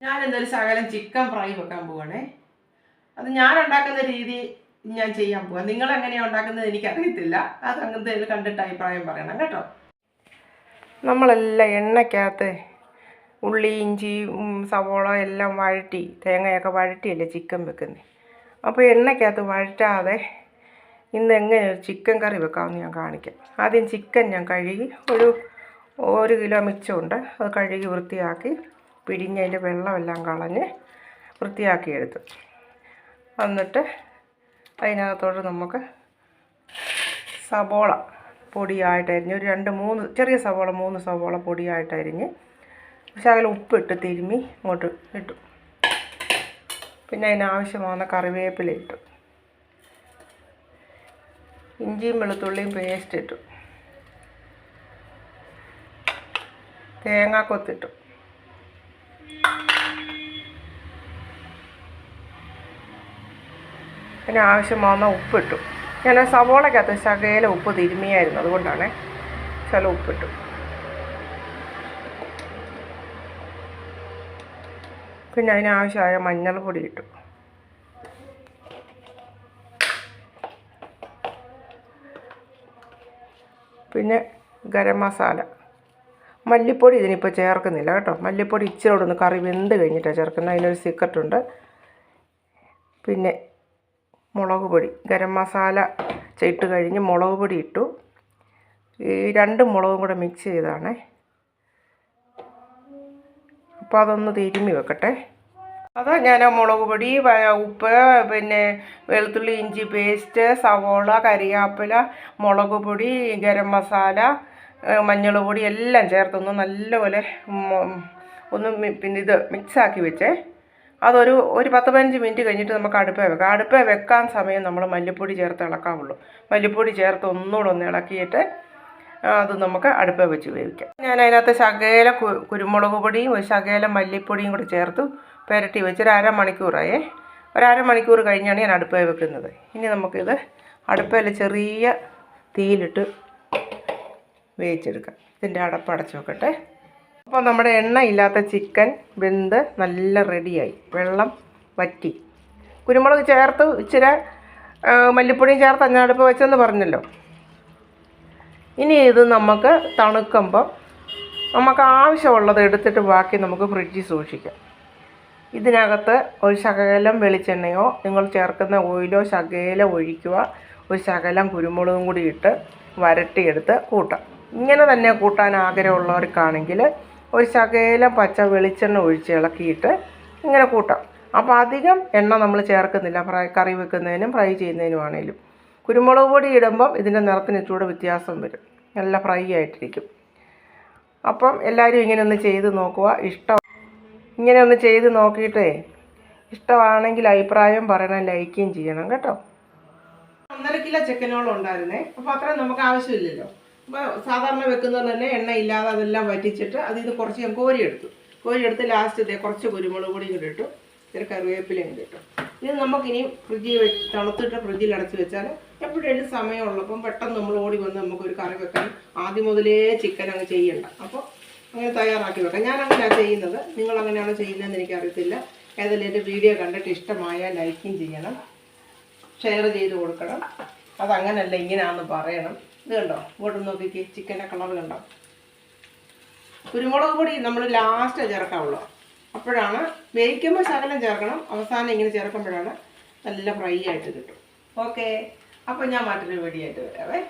ഞാൻ എന്തായാലും ശകലം ചിക്കൻ ഫ്രൈ വെക്കാൻ പോവാണേ. അത് ഞാൻ ഉണ്ടാക്കുന്ന രീതി ഞാൻ ചെയ്യാൻ പോവാം. നിങ്ങൾ എങ്ങനെയാണ് ഉണ്ടാക്കുന്നത് എനിക്കറിയത്തില്ല. അത് അങ്ങനത്തെ കണ്ടിട്ട് അഭിപ്രായം പറയണം കേട്ടോ. നമ്മളെല്ലാം എണ്ണയ്ക്കകത്ത് ഉള്ളി, ഇഞ്ചി, സവോള എല്ലാം വഴറ്റി, തേങ്ങയൊക്കെ വഴറ്റിയല്ലേ ചിക്കൻ വെക്കുന്നത്. അപ്പോൾ എണ്ണയ്ക്കകത്ത് വഴറ്റാതെ ഇന്ന് എങ്ങനെ ചിക്കൻ കറി വെക്കാമെന്ന് ഞാൻ കാണിക്കാം. ആദ്യം ചിക്കൻ ഞാൻ കഴുകി ഒരു കിലോ മിച്ചമുണ്ട്. അത് കഴുകി വൃത്തിയാക്കി പിഴിഞ്ഞതിൻ്റെ വെള്ളമെല്ലാം കളഞ്ഞ് വൃത്തിയാക്കിയെടുത്തു. എന്നിട്ട് അതിനകത്തോട്ട് നമുക്ക് സവോള പൊടിയായിട്ടരിഞ്ഞ് ഒരു 2-3 ചെറിയ സവോള 3 സവോള പൊടിയായിട്ടരിഞ്ഞ് ശകലം ഉപ്പിട്ട് തിരുമ്മി ഇങ്ങോട്ട് ഇട്ടു. പിന്നെ അതിനാവശ്യമാകുന്ന കറിവേപ്പില ഇട്ടു. ഇഞ്ചിയും വെളുത്തുള്ളിയും പേസ്റ്റ് ഇട്ടു. തേങ്ങാക്കൊത്തിട്ടു. പിന്നെ ആവശ്യമാകുന്ന ഉപ്പിട്ടു. ഞാൻ സവോളയ്ക്കകത്ത് ശകലം ഉപ്പ് തിരുമിയായിരുന്നു, അതുകൊണ്ടാണ് ശകലം ഉപ്പിട്ടു. പിന്നെ അതിനാവശ്യമായ മഞ്ഞൾപ്പൊടി ഇട്ടു. പിന്നെ ഗരം മസാല, മല്ലിപ്പൊടി ഇതിനിപ്പോൾ ചേർക്കുന്നില്ല കേട്ടോ. മല്ലിപ്പൊടി ഇച്ചിരി ഒന്ന് കറി വെന്ത് കഴിഞ്ഞിട്ടാണ് ചേർക്കുന്നത്. അതിനൊരു സീക്രട്ടുണ്ട്. പിന്നെ മുളക് പൊടി, ഗരം മസാല ഇട്ട് കഴിഞ്ഞ് മുളക് പൊടി ഇട്ടു. ഈ 2 മുളകും കൂടെ മിക്സ് ചെയ്താണ്. അപ്പോൾ അതൊന്ന് തിരുമ്മി വെക്കട്ടെ. അത് ഞാൻ മുളക് പൊടി, ഉപ്പ്, പിന്നെ വെളുത്തുള്ളി ഇഞ്ചി പേസ്റ്റ്, സവോള, കരിയാപ്പില, മുളക് പൊടി, ഗരം മസാല, മഞ്ഞൾ പൊടി എല്ലാം ചേർത്തൊന്ന് നല്ലപോലെ പിന്നെ ഇത് മിക്സാക്കി വെച്ചേ. അതൊരു 10-15 മിനിറ്റ് കഴിഞ്ഞിട്ട് നമുക്ക് അടുപ്പേ വെക്കാം. അടുപ്പേ വെക്കാൻ സമയം നമ്മൾ മല്ലിപ്പൊടി ചേർത്ത് ഇളക്കാവുള്ളൂ. മല്ലിപ്പൊടി ചേർത്ത് ഒന്നുകൂടെ ഒന്ന് ഇളക്കിയിട്ട് അത് നമുക്ക് അടുപ്പേ വെച്ച് വേവിക്കാം. ഞാൻ അതിനകത്ത് ശകലം കുരുമുളക് പൊടിയും ഒരു ശകലം മല്ലിപ്പൊടിയും കൂടി ചേർത്ത് പുരട്ടി വെച്ച് ഒരു അരമണിക്കൂറായേ. ഒരു അരമണിക്കൂർ കഴിഞ്ഞാണ് ഞാൻ അടുപ്പേ വെക്കുന്നത്. ഇനി നമുക്കിത് അടുപ്പയിൽ ചെറിയ തീയിലിട്ട് വേവിച്ചെടുക്കാം. ഇതിൻ്റെ അടപ്പടച്ച് വെക്കട്ടെ. അപ്പോൾ നമ്മുടെ എണ്ണയില്ലാത്ത ചിക്കൻ വെന്ത് നല്ല റെഡിയായി. വെള്ളം വറ്റി. കുരുമുളക് ചേർത്ത് ഇച്ചിരി മല്ലിപ്പൊടിയും ചേർത്ത് ഞാൻ അടുപ്പ് വെച്ചെന്ന് പറഞ്ഞല്ലോ. ഇനി ഇത് നമുക്ക് തണുക്കുമ്പോൾ നമുക്ക് ആവശ്യമുള്ളത് എടുത്തിട്ട് ബാക്കി നമുക്ക് ഫ്രിഡ്ജിൽ സൂക്ഷിക്കാം. ഇതിനകത്ത് ഒരു ശകലം വെളിച്ചെണ്ണയോ നിങ്ങൾ ചേർക്കുന്ന ഓയിലോ ശകലം ഒഴിക്കുക. ഒരു ശകലം കുരുമുളകും കൂടി ഇട്ട് വരട്ടിയെടുത്ത് കൂട്ടാം. ഇങ്ങനെ തന്നെ കൂട്ടാൻ ആഗ്രഹമുള്ളവർക്കാണെങ്കിൽ ഒരു ശകലം പച്ച വെളിച്ചെണ്ണ ഒഴിച്ച് ഇളക്കിയിട്ട് ഇങ്ങനെ കൂട്ടാം. അപ്പോൾ അധികം എണ്ണ നമ്മൾ ചേർക്കുന്നില്ല കറി വെക്കുന്നതിനും ഫ്രൈ ചെയ്യുന്നതിനുമാണേലും. കുരുമുളക് പൊടി ഇടുമ്പം ഇതിൻ്റെ നിറത്തിന് ഇച്ചിരി വ്യത്യാസം വരും. നല്ല ഫ്രൈ ആയിട്ടിരിക്കും. അപ്പം എല്ലാവരും ഇങ്ങനെ ഒന്ന് ചെയ്ത് നോക്കുക. ഇങ്ങനെ ഒന്ന് ചെയ്ത് നോക്കിയിട്ടേ ഇഷ്ടമാണെങ്കിൽ അഭിപ്രായം പറയണം, ലൈക്കും ചെയ്യണം കേട്ടോ. 1.5 കിലോ ചിക്കനോളം ഉണ്ടായിരുന്നേ. അപ്പോൾ അത്രയും നമുക്ക് ആവശ്യമില്ലല്ലോ. അപ്പോൾ സാധാരണ വെക്കുന്നത് തന്നെ എണ്ണയില്ലാതെ അതെല്ലാം വറ്റിച്ചിട്ട് അതിൽ നിന്ന് കുറച്ച് ഞാൻ കോരിയെടുത്ത് ലാസ്റ്റ് കുറച്ച് കുരുമുളക് പൊടിയും കൂടി ഇട്ടു. ഇത്തിരി കറിവേപ്പിലയും കൂടി ഇട്ടു. ഇത് നമുക്കിനി ഫ്രിഡ്ജിൽ വെച്ച് തണുത്തിട്ട് ഫ്രിഡ്ജിൽ അടച്ച് വെച്ചാൽ എപ്പോഴേലും സമയമുള്ളപ്പം പെട്ടെന്ന് നമ്മൾ ഓടി വന്ന് നമുക്കൊരു കറി വെക്കാൻ ആദ്യം മുതലേ ചിക്കൻ അങ്ങ് ചെയ്യണ്ട. അപ്പോൾ അങ്ങനെ തയ്യാറാക്കി വെക്കാം. ഞാൻ അങ്ങനെയാണ് ചെയ്യുന്നത്. നിങ്ങൾ അങ്ങനെയാണോ ചെയ്യുന്നതെന്ന് എനിക്കറിയത്തില്ല. ഏതായാലും എൻ്റെ വീഡിയോ കണ്ടിട്ട് ഇഷ്ടമായാൽ ലൈക്കും ചെയ്യണം, ഷെയർ ചെയ്ത് കൊടുക്കണം. അതങ്ങനല്ല ഇങ്ങനെയാണെന്ന് പറയണം. ഇത് കണ്ടോ, ഇങ്ങോട്ട് നോക്കിക്ക്, ചിക്കൻ്റെ കളർ കണ്ടോ. കുരുമുളക് പൊടി നമ്മൾ ലാസ്റ്റ് ചേർക്കാവുള്ളൂ. അപ്പോഴാണ് വേവിക്കുമ്പോൾ ശകലം ചേർക്കണം. അവസാനം ഇങ്ങനെ ചേർക്കുമ്പോഴാണ് നല്ല ഫ്രൈ ആയിട്ട് കിട്ടും. ഓക്കെ, അപ്പോൾ ഞാൻ മറ്റൊരു വീഡിയോ ആയിട്ട് വരാവേ.